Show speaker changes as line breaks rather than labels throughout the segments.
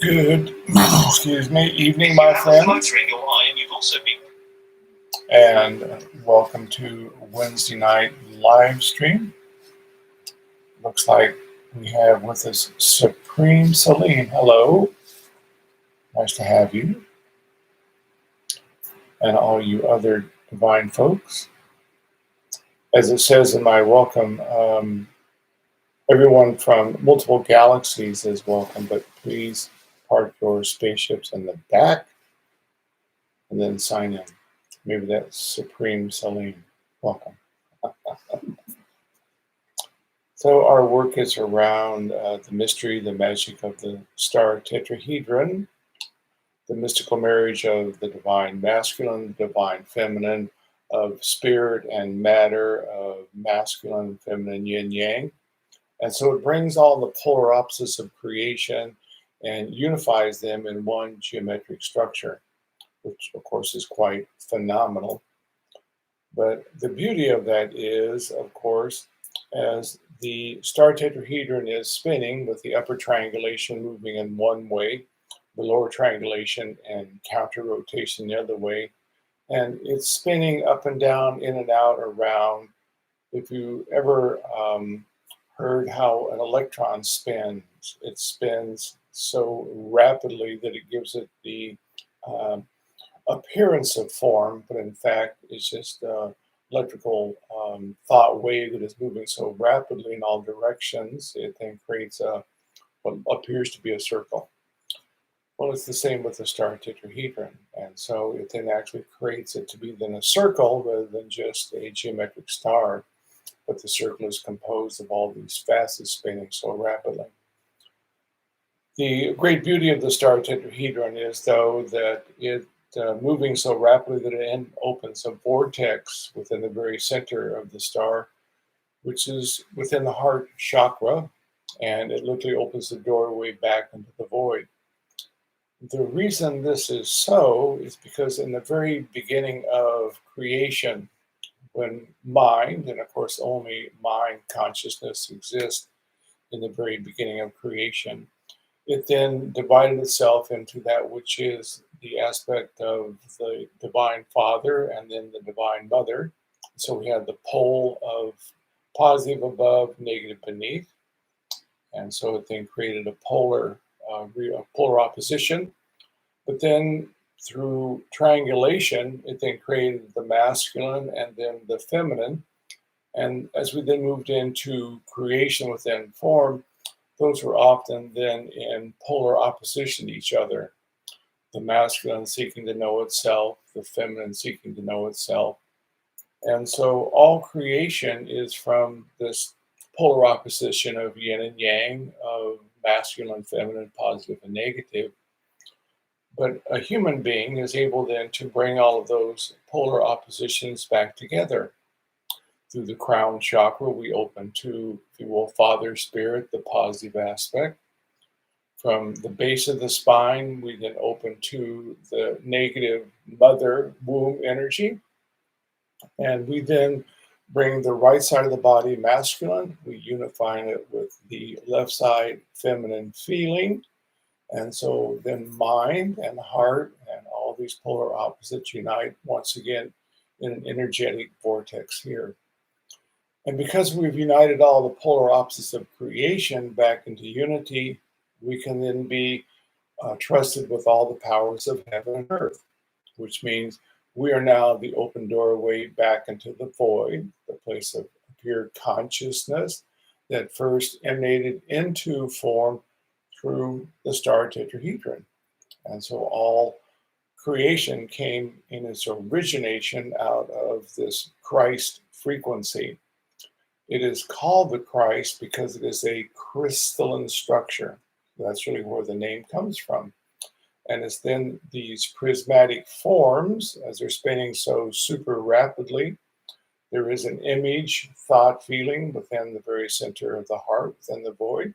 Good, excuse me, evening, my friends, and welcome to Wednesday night live stream. Looks like we have with us Supreme Celine. Hello, nice to have you, and all you other divine folks. As it says in my welcome, everyone from multiple galaxies is welcome, but please park your spaceships in the back and then sign in. Maybe that's Supreme Celine. Welcome. So our work is around the mystery, the magic of the star tetrahedron, the mystical marriage of the divine masculine, the divine feminine, of spirit and matter, of masculine, feminine, yin yang. And so it brings all the polar opposites of creation and unifies them in one geometric structure, which of course is quite phenomenal. But the beauty of that is, of course, as the star tetrahedron is spinning with the upper triangulation moving in one way, the lower triangulation and counter rotation the other way, and it's spinning up and down, in and out, around. If you ever heard how an electron spins, it spins so rapidly that it gives it the appearance of form, but in fact, it's just electrical thought wave that is moving so rapidly in all directions, it then creates what appears to be a circle. Well, it's the same with the star tetrahedron, and so it then actually creates it to be then a circle rather than just a geometric star, but the circle is composed of all these facets spinning so rapidly. The great beauty of the star tetrahedron is, though, that it moving so rapidly that it opens a vortex within the very center of the star, which is within the heart chakra, and it literally opens the doorway back into the void. The reason this is so is because in the very beginning of creation, when mind, and of course only mind consciousness exists in the very beginning of creation, it then divided itself into that which is the aspect of the divine father and then the divine mother. So we have the pole of positive above, negative beneath. And so it then created a polar opposition. But then through triangulation, it then created the masculine and then the feminine. And as we then moved into creation within form, those were often then in polar opposition to each other. The masculine seeking to know itself, the feminine seeking to know itself. And so all creation is from this polar opposition of yin and yang, of masculine, feminine, positive, and negative. But a human being is able then to bring all of those polar oppositions back together. Through the crown chakra, we open to, if you will, Father Spirit, the positive aspect. From the base of the spine, we then open to the negative mother womb energy. And we then bring the right side of the body masculine. We unify it with the left side feminine feeling. And so then mind and heart and all these polar opposites unite once again in an energetic vortex here. And because we've united all the polar opposites of creation back into unity, we can then be trusted with all the powers of heaven and earth, which means we are now the open doorway back into the void, the place of pure consciousness that first emanated into form through the star tetrahedron. And so all creation came in its origination out of this Christ frequency. It is called the Christ because it is a crystalline structure. That's really where the name comes from. And it's then these prismatic forms, as they're spinning so super rapidly. There is an image, thought, feeling within the very center of the heart, within the void.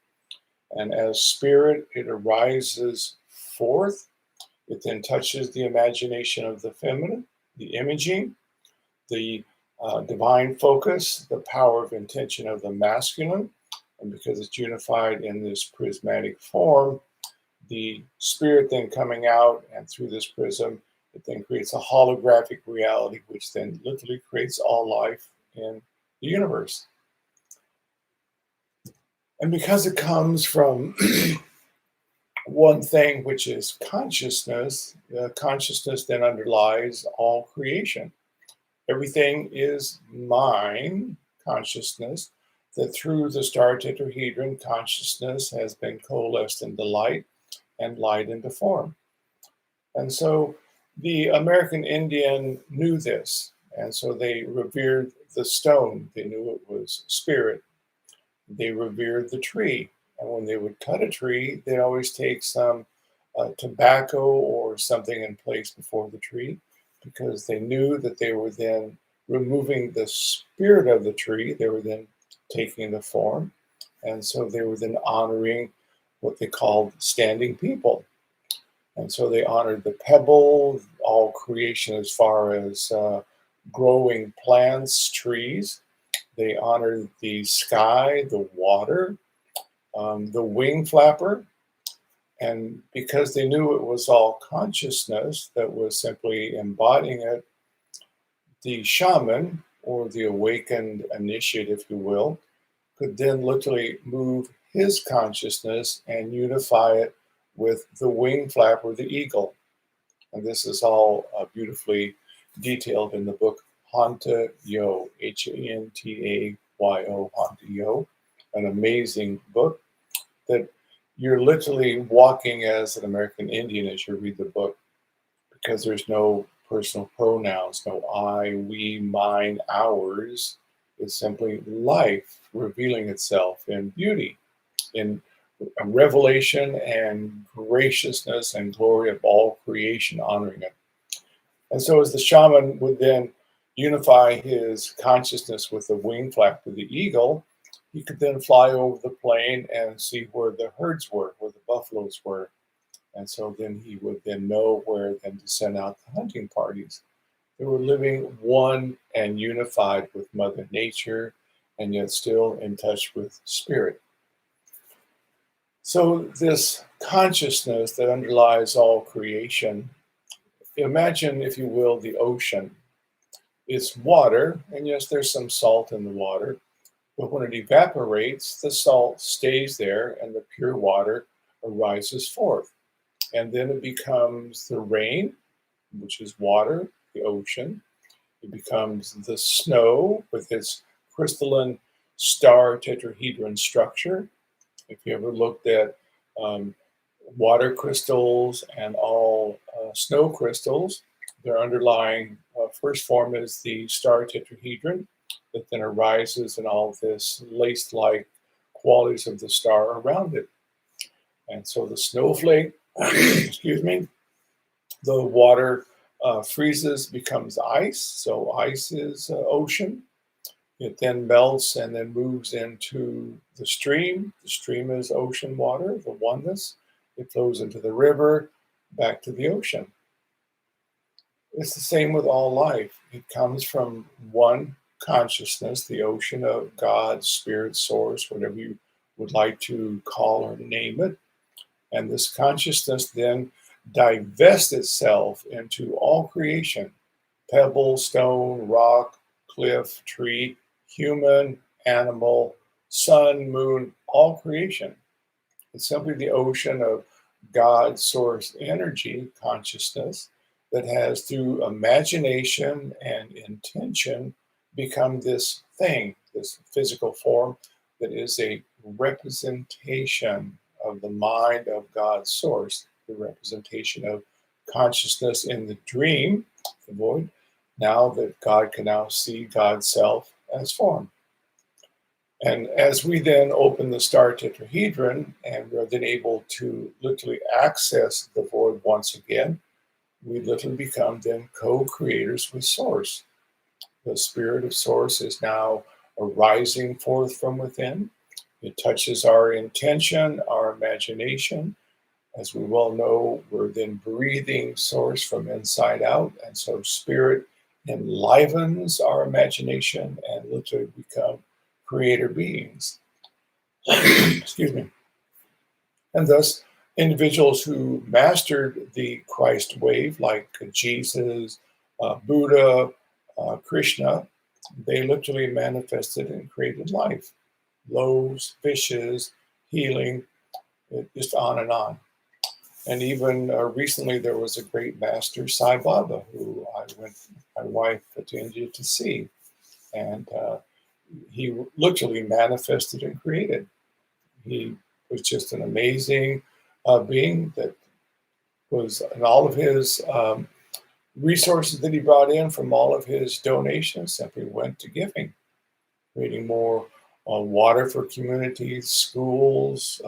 And as spirit, it arises forth. It then touches the imagination of the feminine, the imaging, the divine focus, the power of intention of the masculine. And because it's unified in this prismatic form, the spirit then coming out, and through this prism, it then creates a holographic reality, which then literally creates all life in the universe. And because it comes from one thing, which is consciousness, consciousness then underlies all creation. Everything is mind consciousness, that through the star tetrahedron, consciousness has been coalesced into light and light into form. And so the American Indian knew this, and so they revered the stone. They knew it was spirit. They revered the tree. And when they would cut a tree, they'd always take some tobacco or something in place before the tree, because they knew that they were then removing the spirit of the tree. They were then taking the form. And so they were then honoring what they called standing people. And so they honored the pebble, all creation as far as growing plants, trees. They honored the sky, the water, the wing flapper. And because they knew it was all consciousness that was simply embodying it, the shaman, or the awakened initiate, if you will, could then literally move his consciousness and unify it with the wing flapper, the eagle. And this is all beautifully detailed in the book Hanta Yo, Hantayo, Hanta Yo, an amazing book that you're literally walking as an American Indian as you read the book, because there's no personal pronouns, no I, we, mine, ours. It's simply life revealing itself in beauty, in revelation and graciousness and glory of all creation, honoring it. And so as the shaman would then unify his consciousness with the wing flap of the eagle, he could then fly over the plain and see where the herds were, where the buffaloes were. And so then he would then know where then to send out the hunting parties. They were living one and unified with Mother Nature, and yet still in touch with spirit. So this consciousness that underlies all creation, imagine, if you will, the ocean. It's water, and yes, there's some salt in the water, but when it evaporates, the salt stays there and the pure water arises forth. And then it becomes the rain, which is water, the ocean. It becomes the snow with its crystalline star tetrahedron structure. If you ever looked at water crystals and all snow crystals, their underlying first form is the star tetrahedron that then arises in all this lace-like qualities of the star around it. And so the snowflake, excuse me, the water freezes, becomes ice. So ice is ocean. It then melts and then moves into the stream. The stream is ocean water, the oneness. It flows into the river, back to the ocean. It's the same with all life. It comes from one consciousness, the ocean of God, spirit, source, whatever you would like to call or name it. And this consciousness then divests itself into all creation: pebble, stone, rock, cliff, tree, human, animal, sun, moon, all creation. It's simply the ocean of God, source, energy, consciousness, that has, through imagination and intention, become this thing, this physical form that is a representation of the mind of God's source, the representation of consciousness in the dream, the void, now that God can now see God's self as form. And as we then open the star tetrahedron and we're then able to literally access the void once again, we literally become then co-creators with Source. The spirit of Source is now arising forth from within. It touches our intention, our imagination. As we well know, we're then breathing Source from inside out. And so spirit enlivens our imagination and literally become creator beings. Excuse me. And thus, Individuals who mastered the Christ wave, like Jesus, Buddha, Krishna, they literally manifested and created life, loaves, fishes, healing, just on and on. And even recently, there was a great master, Sai Baba, who I went with my wife to India to see. And he literally manifested and created. He was just an amazing being that was, and all of his resources that he brought in from all of his donations simply went to giving, creating more water for communities, schools,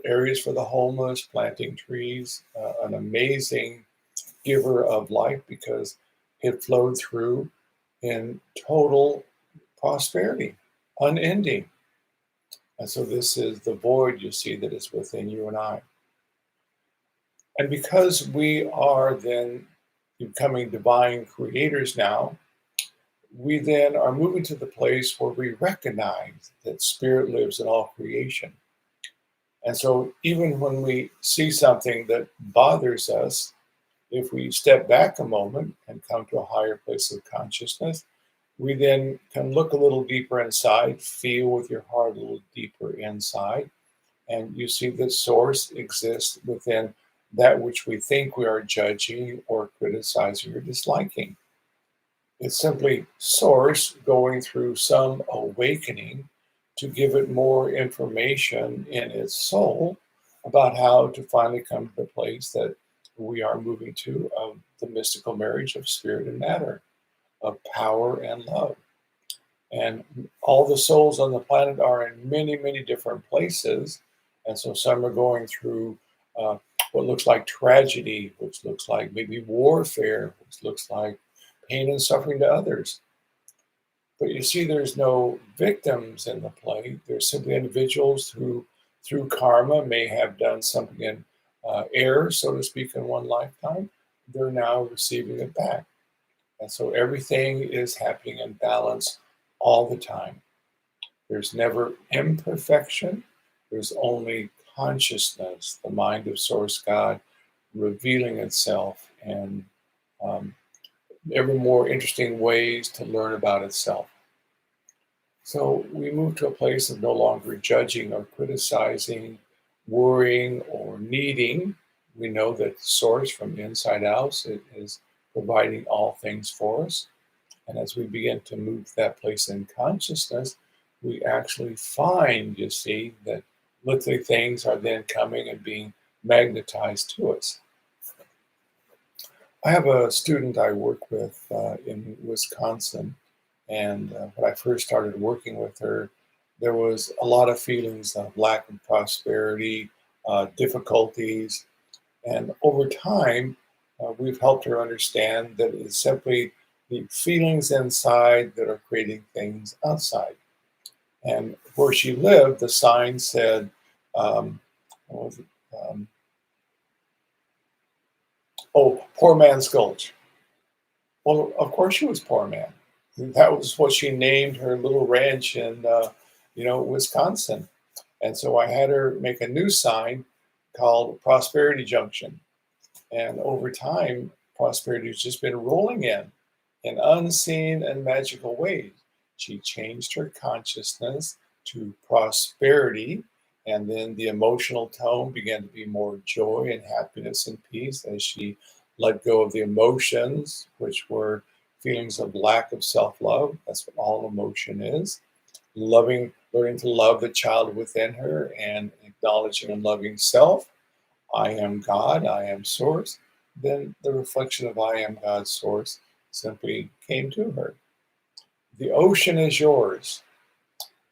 areas for the homeless, planting trees, an amazing giver of life because it flowed through in total prosperity, unending. And so this is the void you see that is within you and I. And because we are then becoming divine creators now, we then are moving to the place where we recognize that spirit lives in all creation. And so even when we see something that bothers us, if we step back a moment and come to a higher place of consciousness, we then can look a little deeper inside, feel with your heart a little deeper inside, and you see that source exists within that which we think we are judging or criticizing or disliking. It's simply source going through some awakening to give it more information in its soul about how to finally come to the place that we are moving to of the mystical marriage of spirit and matter, of power and love. And all the souls on the planet are in many, many different places. And so some are going through what looks like tragedy, which looks like maybe warfare, which looks like pain and suffering to others. But you see, there's no victims in the play. There's simply individuals who, through karma, may have done something in error, so to speak, in one lifetime. They're now receiving it back. And so everything is happening in balance all the time. There's never imperfection. There's only consciousness, the mind of Source God, revealing itself in ever more interesting ways to learn about itself. So we move to a place of no longer judging or criticizing, worrying or needing. We know that Source from inside out is providing all things for us. And as we begin to move that place in consciousness, we actually find, you see, that literally things are then coming and being magnetized to us. I have a student I work with in Wisconsin, and when I first started working with her, there was a lot of feelings of lack of prosperity, difficulties, and over time, we've helped her understand that it's simply the feelings inside that are creating things outside. And where she lived, the sign said, what was it? Poor man's gulch. Well, of course she was poor man. That was what she named her little ranch in, Wisconsin. And so I had her make a new sign called Prosperity Junction. And over time, prosperity has just been rolling in unseen and magical ways. She changed her consciousness to prosperity, and then the emotional tone began to be more joy and happiness and peace as she let go of the emotions, which were feelings of lack of self love. That's what all emotion is. Learning to love the child within her and acknowledging and loving self. I am God, I am Source. Then the reflection of I am God, Source simply came to her. The ocean is yours,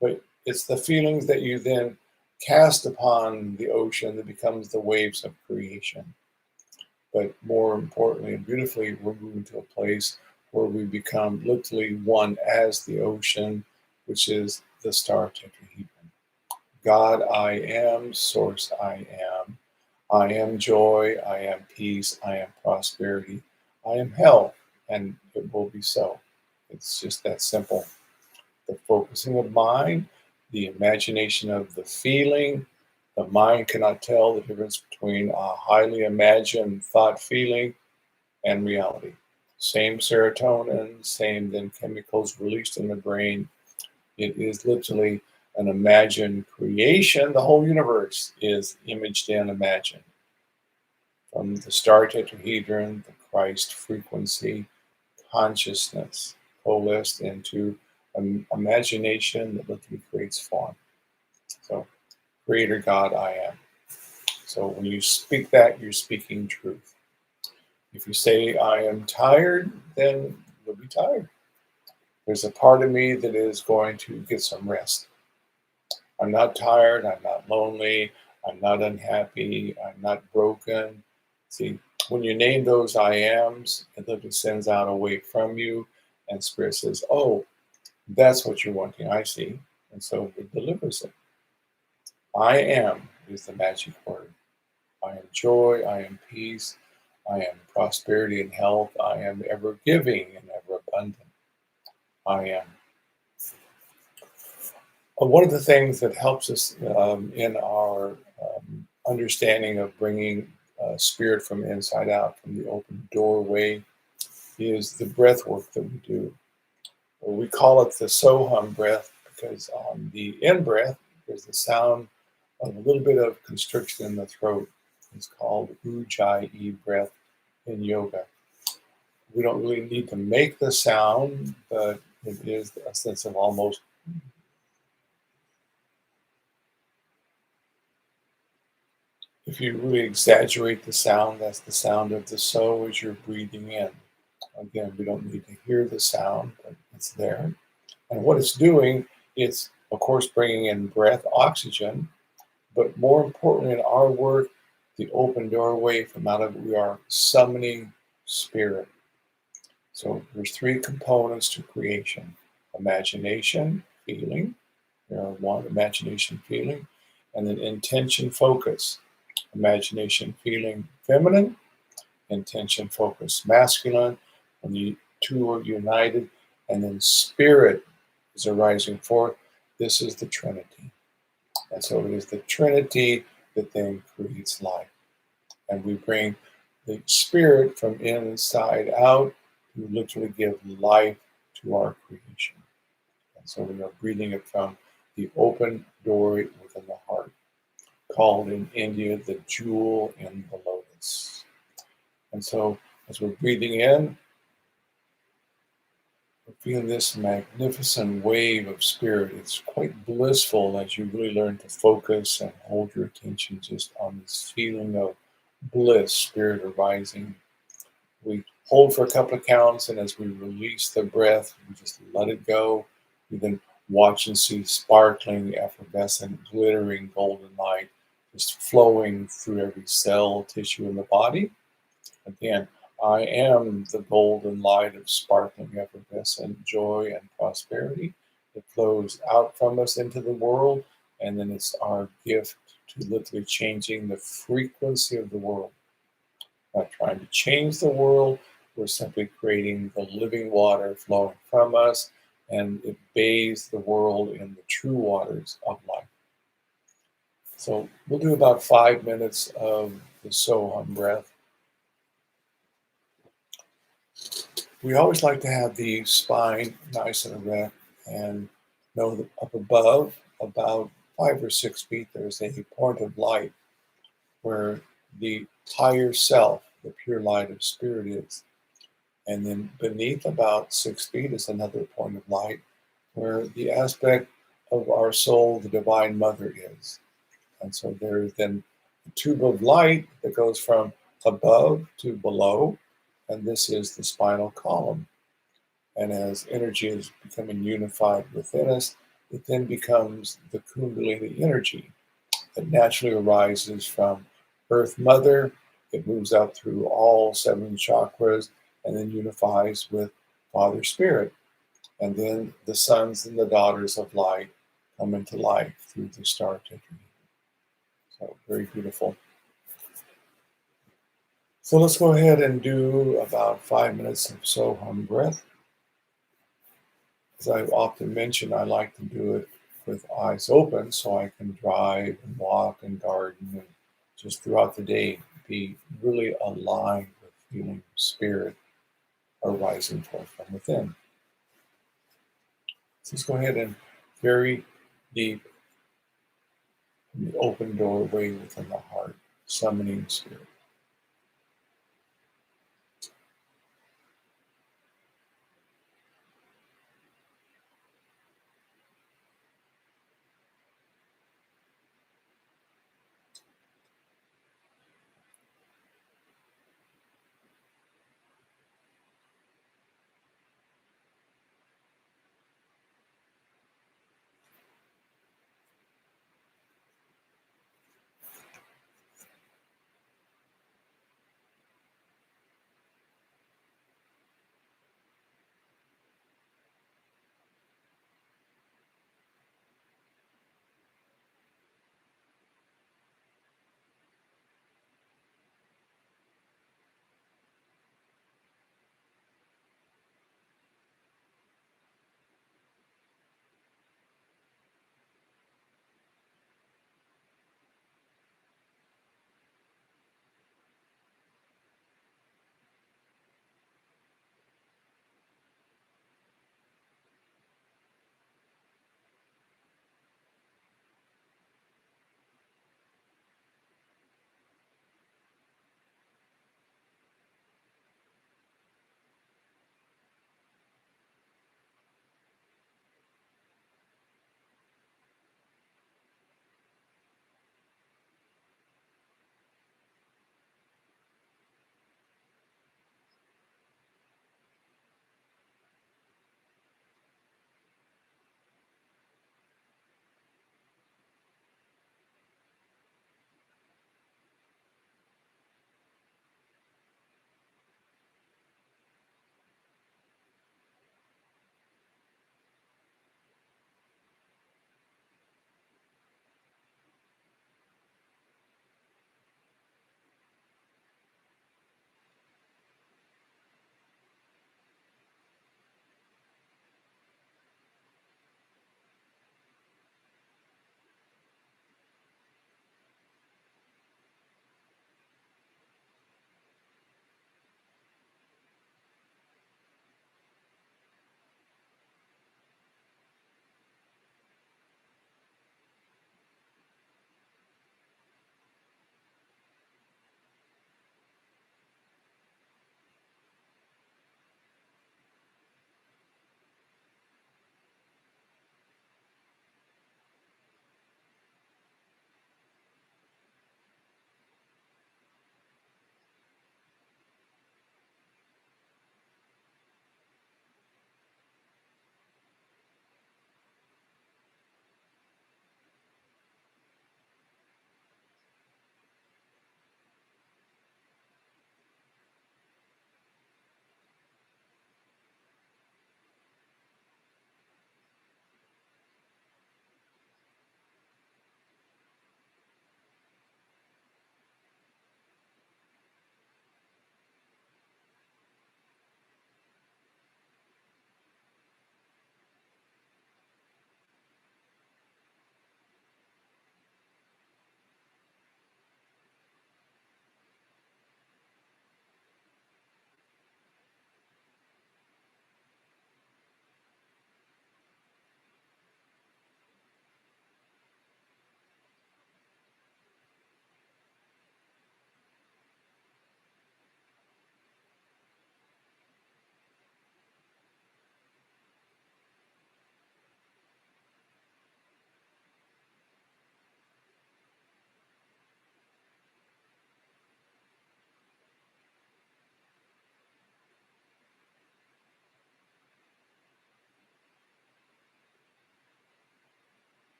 but it's the feelings that you then cast upon the ocean that becomes the waves of creation. But more importantly and beautifully, we're moving to a place where we become literally one as the ocean, which is the star tetrahedron. God, I am. Source, I am. I am joy, I am peace, I am prosperity, I am health, and it will be so. It's just that simple. The focusing of mind, the imagination of the feeling, The mind cannot tell the difference between a highly imagined thought feeling and reality. Same serotonin, same then chemicals released in the brain. It is literally an imagined creation. The whole universe is imaged and imagined. From the star tetrahedron, the Christ frequency, consciousness coalesced into imagination that literally creates form. So, Creator God, I am. So when you speak that, you're speaking truth. If you say, I am tired, then you'll be tired. There's a part of me that is going to get some rest. I'm not tired. I'm not lonely. I'm not unhappy. I'm not broken. See, when you name those I ams, it literally sends out away from you, and Spirit says, oh, that's what you're wanting. I see. And so it delivers it. I am is the magic word. I am joy. I am peace. I am prosperity and health. I am ever giving and ever abundant. I am. One of the things that helps us in our understanding of bringing spirit from inside out, from the open doorway, is the breath work that we do. We call it the Sohan breath because on the in breath, there's the sound of a little bit of constriction in the throat. It's called Ujjayi breath in yoga. We don't really need to make the sound, but it is a sense of almost. If you really exaggerate the sound, that's the sound of the so as you're breathing in. Again, we don't need to hear the sound, but it's there. And what it's doing, it's, of course, bringing in breath, oxygen, but more importantly in our work, the open doorway from out of it, we are summoning spirit. So there's three components to creation: imagination, feeling, one, imagination, feeling, and then intention, focus. Imagination, feeling, feminine, intention, focus, masculine. When the two are united, and then spirit is arising forth. This is the Trinity. And so it is the Trinity that then creates life. And we bring the spirit from inside out to literally give life to our creation. And so we are breathing it from the open doorway within the heart, called in India the jewel in the lotus. And so as we're breathing in, we're feeling this magnificent wave of spirit. It's quite blissful as you really learn to focus and hold your attention just on this feeling of bliss, spirit arising. We hold for a couple of counts, and as we release the breath, we just let it go. We then watch and see sparkling, effervescent, glittering golden light just flowing through every cell, tissue in the body. Again, I am the golden light of sparkling, effervescent joy and prosperity that flows out from us into the world. And then it's our gift to literally changing the frequency of the world. Not trying to change the world, we're simply creating the living water flowing from us, and it bathes the world in the true waters of life. So we'll do about 5 minutes of the Sohan breath. We always like to have the spine nice and erect, and know that up above, about 5 or 6 feet, there's a point of light where the higher self, the pure light of spirit is. And then beneath about 6 feet is another point of light where the aspect of our soul, the Divine Mother, is. And so there is then a tube of light that goes from above to below, and this is the spinal column. And as energy is becoming unified within us, it then becomes the Kundalini energy that naturally arises from Earth Mother. It moves out through all 7 chakras and then unifies with Father Spirit. And then the sons and the daughters of light come into life through the star tetrahedron. So very beautiful. So let's go ahead and do about 5 minutes of Sohan breath. As I often mention, I like to do it with eyes open so I can drive and walk and garden and just throughout the day be really aligned with feeling spirit arising forth from within. So let's go ahead and very deep in the open doorway within the heart, summoning spirit.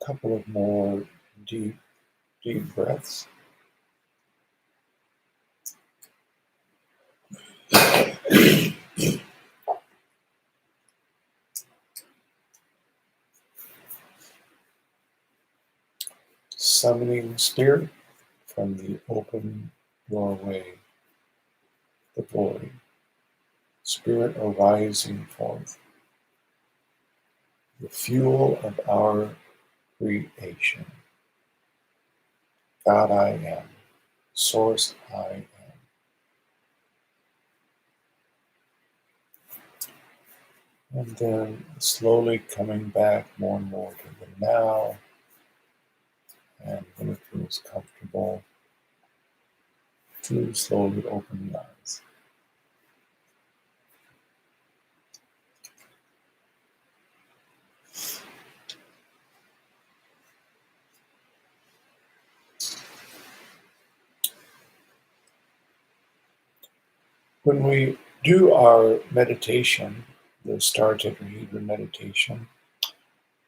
couple of more deep breaths. Summoning spirit from the open doorway, the void. Spirit arising forth, the fuel of our creation. God I am, Source I am. And then slowly coming back more and more to the now, and when it feels comfortable, to slowly open the eyes. When we do our meditation, the star tetrahedron meditation,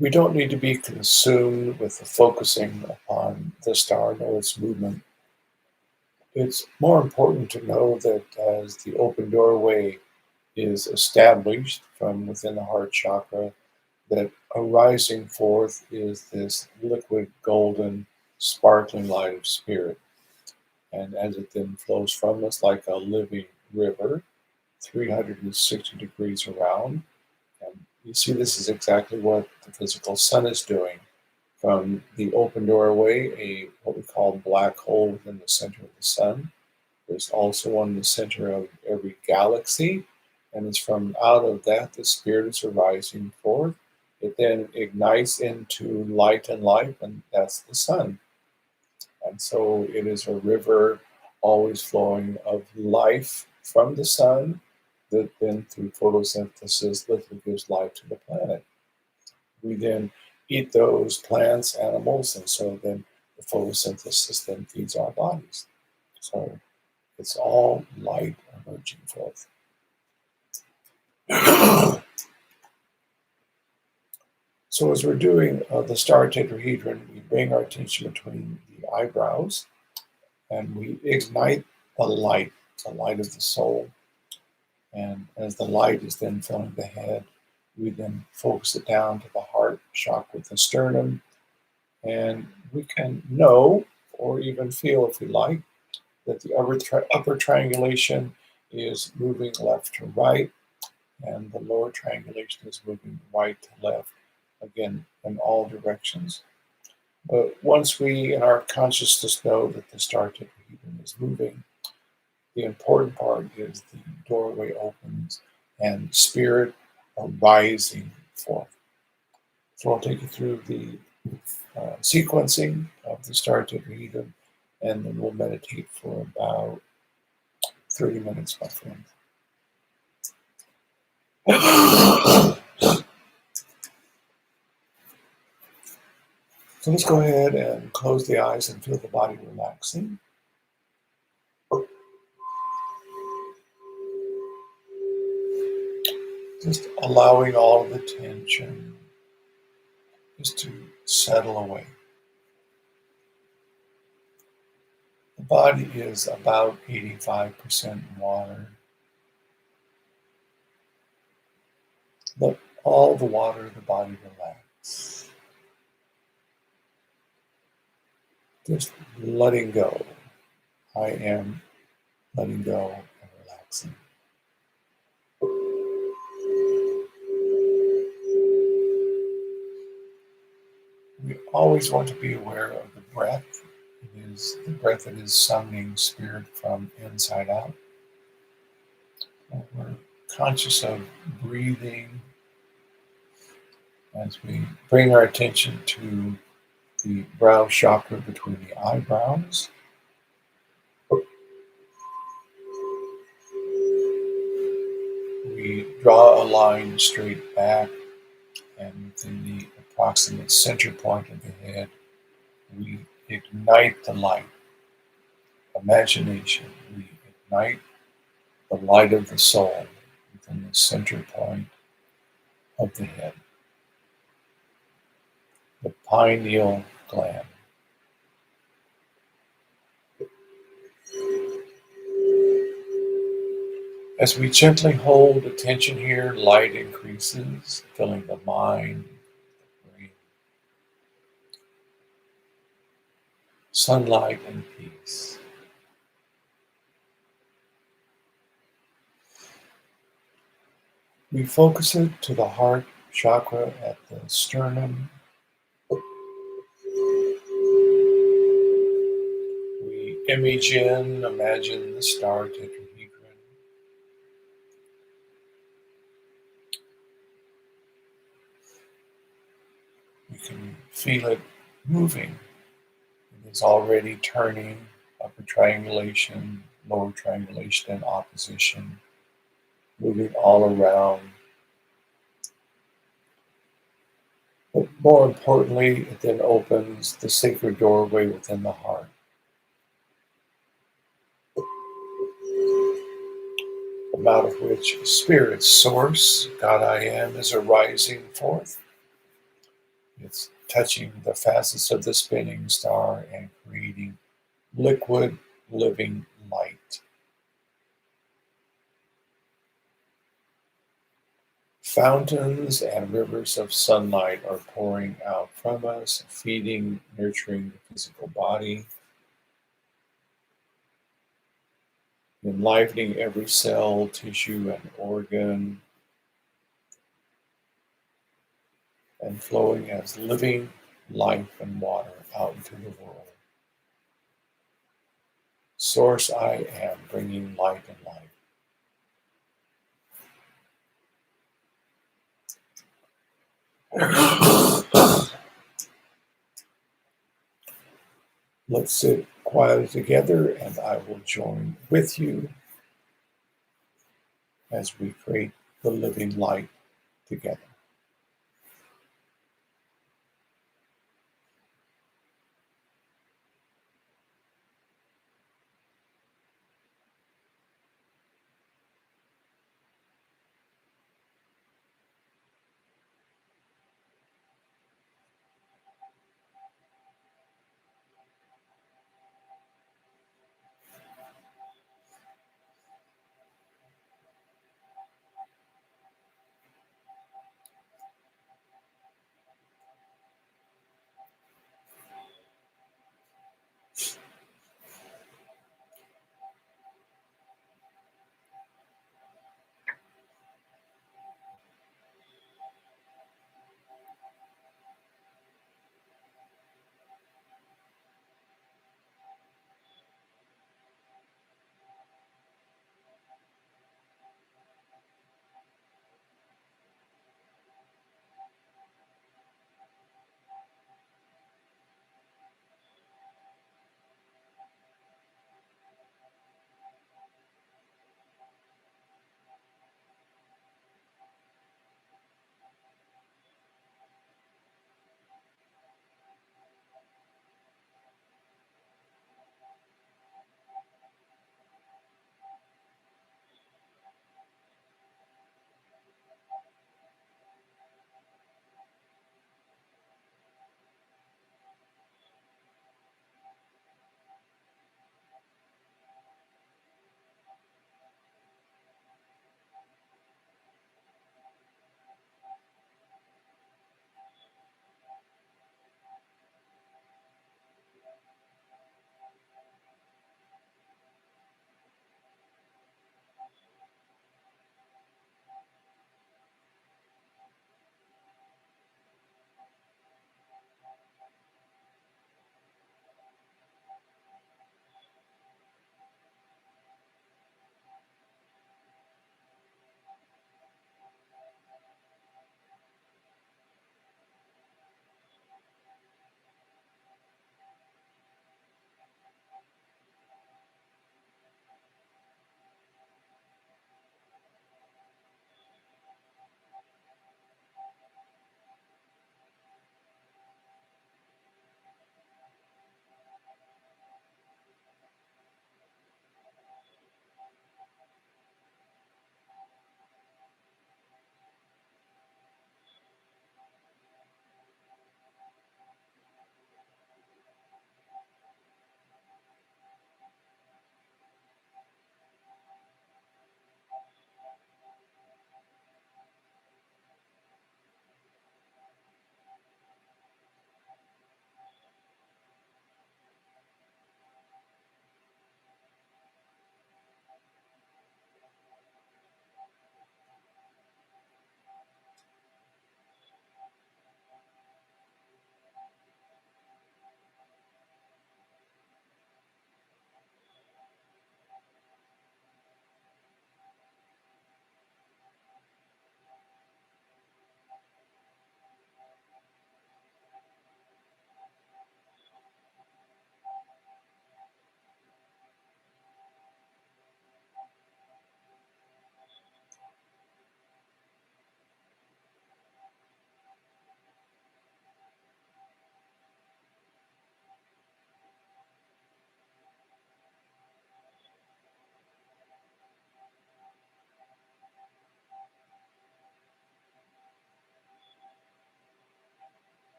we don't need to be consumed with the focusing upon the star nor its movement. It's more important to know that as the open doorway is established from within the heart chakra, that arising forth is this liquid, golden, sparkling light of spirit. And as it then flows from us like a living river, 360 degrees around, and you see this is exactly what the physical sun is doing. From the open doorway, what we call black hole within the center of the sun. There's also one in the center of every galaxy, and it's from out of that the spirit is arising forth. It then ignites into light and life, and that's the sun. And so it is a river always flowing of life from the sun that then through photosynthesis literally gives life to the planet. We then eat those plants, animals, and so then the photosynthesis then feeds our bodies. So it's all light emerging forth. So as we're doing the star tetrahedron, we bring our attention between the eyebrows and we ignite the light of the soul. And as the light is then filling the head, we then focus it down to the heart chakra with the sternum. And we can know, or even feel if we like, that the upper triangulation is moving left to right, and the lower triangulation is moving right to left, again, in all directions. But once we in our consciousness know that the star tetrahedron is moving, the important part is the doorway opens and spirit arising forth. So I'll take you through the sequencing of the star tetrahedron, and then we'll meditate for about 30 minutes, my friend. So let's go ahead and close the eyes and feel the body relaxing. Just allowing all of the tension just to settle away. The body is about 85% water. Let all the water of the body relax. Just letting go. I am letting go and relaxing. We always want to be aware of the breath. It is the breath that is summoning spirit from inside out. And we're conscious of breathing as we bring our attention to the brow chakra between the eyebrows. We draw a line straight back, and within the approximate center point of the head, we ignite the light. Imagination, we ignite the light of the soul within the center point of the head. the pineal gland. As we gently hold attention here, light increases, filling the mind, the brain, sunlight and peace. We focus it to the heart chakra at the sternum. We imagine the star tetrahedron. We can feel it moving. It is already turning, upper triangulation, lower triangulation, and opposition, moving all around. But more importantly, it then opens the sacred doorway within the heart, from out of which Spirit Source, God I Am, is arising forth. It's touching the facets of the spinning star and creating liquid, living light. Fountains and rivers of sunlight are pouring out from us, feeding, nurturing the physical body, enlivening every cell, tissue, and organ, and flowing as living life and water out into the world. Source I Am, bringing light and life. Let's sit quietly together, and I will join with you as we create the living light together.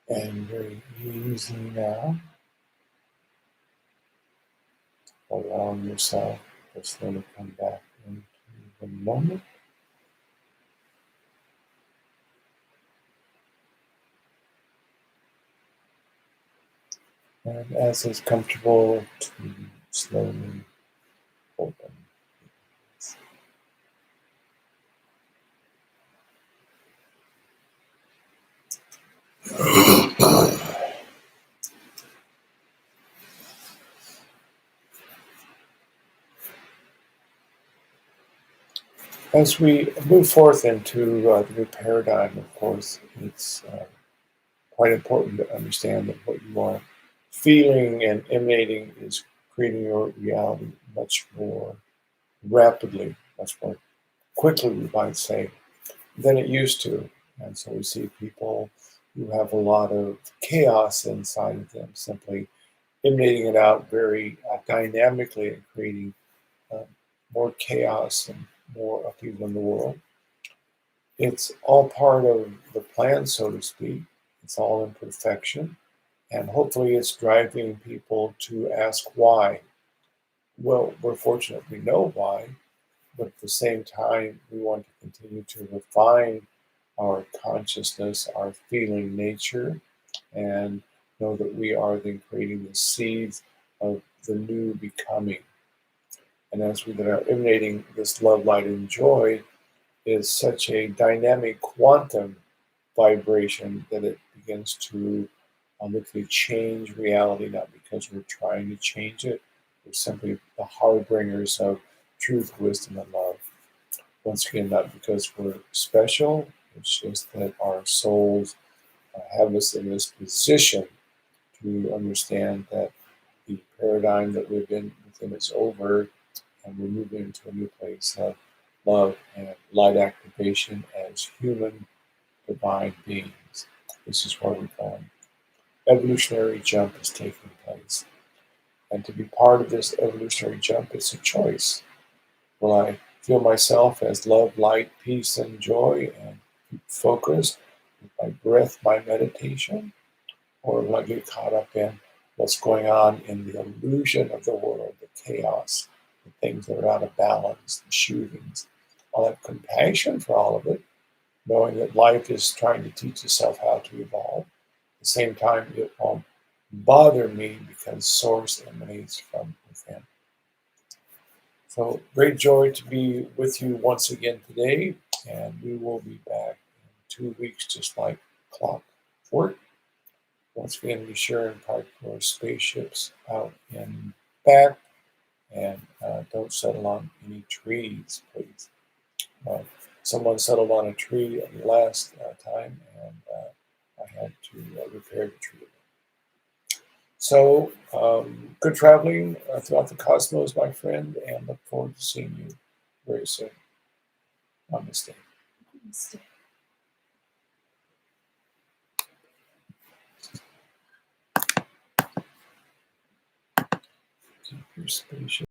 And very easy now, allowing yourself to slowly come back into the moment. And as is comfortable, to slowly open. As we move forth into the new paradigm, of course, it's quite important to understand that what you are feeling and emanating is creating your reality much more rapidly, much more quickly, we might say, than it used to. And so we see people who have a lot of chaos inside of them simply emanating it out very dynamically and creating uh, more chaos and more upheaval in the world. It's all part of the plan, so to speak. It's all in perfection. And hopefully it's driving people to ask why. Well, we're fortunate we know why, but at the same time, we want to continue to refine our consciousness, our feeling nature, and know that we are then creating the seeds of the new becoming. And as we then are emanating this love, light, and joy, is such a dynamic quantum vibration that it begins to literally change reality, not because we're trying to change it, we're simply the harbingers of truth, wisdom, and love. Once again, not because we're special, it's just that our souls have us in this position to understand that the paradigm that we've been within is over, and we're moving into a new place of love and light activation as human divine beings. This is where we're going. Evolutionary jump is taking place. And to be part of this evolutionary jump, it's a choice. Will I feel myself as love, light, peace, and joy and keep focused with my breath, my meditation? Or will I get caught up in what's going on in the illusion of the world, the chaos, the things that are out of balance, the shootings? I'll have compassion for all of it, knowing that life is trying to teach itself how to evolve. At the same time, it won't bother me because source emanates from within. So great joy to be with you once again today, and we will be back in 2 weeks, just like clockwork. Once again, be sure and park your spaceships out in back, and don't settle on any trees, please. Uh, Someone settled on a tree last time, and I had to repair the tree. So, good traveling throughout the cosmos, my friend, and look forward to seeing you very soon. Namaste. Namaste. Keep your spaceship.